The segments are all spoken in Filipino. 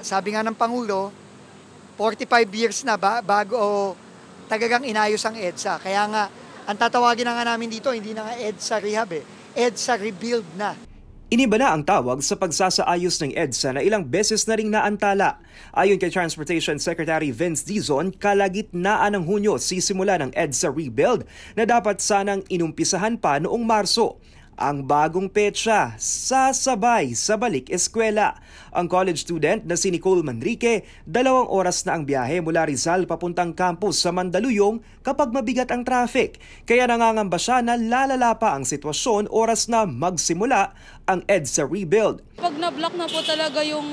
sabi nga ng Pangulo, 45 years na bago talagang inayos ang EDSA. Kaya nga, ang tatawagin na nga namin dito, hindi na nga EDSA Rehab EDSA Rebuild na. Iniba na ang tawag sa pagsasaayos ng EDSA na ilang beses na ring naantala. Ayon kay Transportation Secretary Vince Dizon, kalagitnaan ng Hunyo sisimula ng EDSA Rebuild na dapat sanang inumpisahan pa noong Marso. Ang bagong petsa, sasabay sa balik eskwela. Ang college student na si Nicole Manrique, 2 oras na ang biyahe mula Rizal papuntang campus sa Mandaluyong kapag mabigat ang traffic. Kaya nangangamba siya na lalala pa ang sitwasyon oras na magsimula ang EDSA Rebuild. Pag na-block na po talaga yung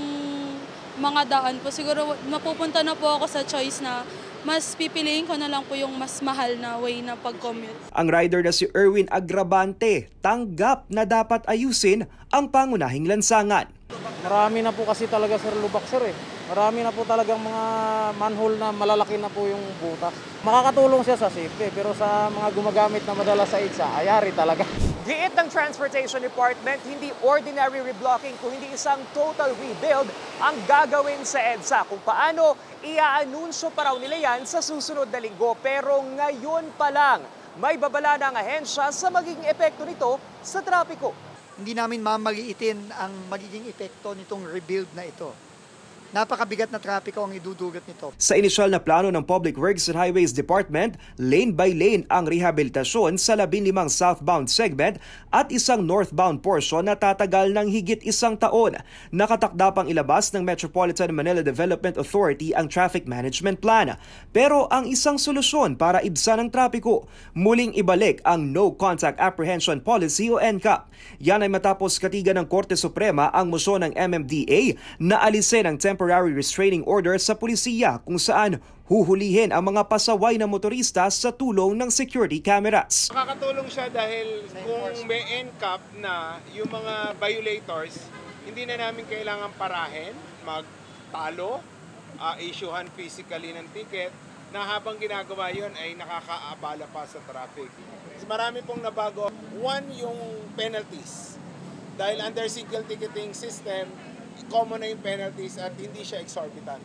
mga daan po, siguro mapupunta na po ako sa choice na mas pipiliin ko na lang po yung mas mahal na way na pag-commute. Ang rider na si Erwin Agrabante, tanggap na dapat ayusin ang pangunahing lansangan. Marami na po kasi talaga sir lubak sir Marami na po talagang mga manhole na malalaki na po yung butas. Makakatulong siya sa safety pero sa mga gumagamit na madalas sa EDSA, ayari talaga. Giit ng Transportation Department, hindi ordinary reblocking kung hindi isang total rebuild ang gagawin sa EDSA. Kung paano, iaanunsyo pa raw nila yan sa susunod na linggo. Pero ngayon pa lang, may babala na ang ahensya sa magiging epekto nito sa trapiko. Hindi namin mamaliitin ang magiging epekto nitong rebuild na ito. Napakabigat na trapiko ang idudulot nito. Sa inisyal na plano ng Public Works and Highways Department, lane by lane ang rehabilitasyon sa 15 southbound segment at isang northbound portion na tatagal ng higit 1 taon. Nakatakda pang ilabas ng Metropolitan Manila Development Authority ang Traffic Management Plan. Pero ang isang solusyon para ibsan ang trapiko, muling ibalik ang No Contact Apprehension Policy o NCAP. Yan ay matapos katigan ng Korte Suprema ang motion ng MMDA na alisin ang temporary restraining order sa pulisiya kung saan huhulihin ang mga pasaway na motorista sa tulong ng security cameras. Makakatulong siya dahil kung may NCAP na yung mga violators, hindi na namin kailangan parahin, magtalo, issuehan physically ng ticket, na habang ginagawa yon ay nakakaabala pa sa traffic. Marami pong nabago. One, yung penalties. Dahil under single ticketing system, common na yung penalties at hindi siya exorbitant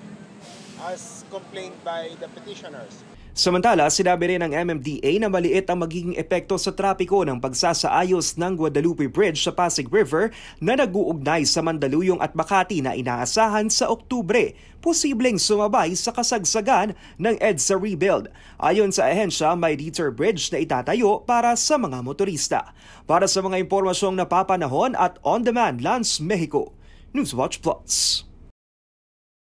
as complained by the petitioners. Samantala, sinabi rin ng MMDA na maliit ang magiging epekto sa trapiko ng pagsasaayos ng Guadalupe Bridge sa Pasig River na nag-uugnay sa Mandaluyong at Makati na inaasahan sa Oktubre, posibleng sumabay sa kasagsagan ng EDSA Rebuild. Ayon sa ahensya, may detour bridge na itatayo para sa mga motorista. Para sa mga impormasyong napapanahon at on-demand, Lance Mexico, Newswatch Plus.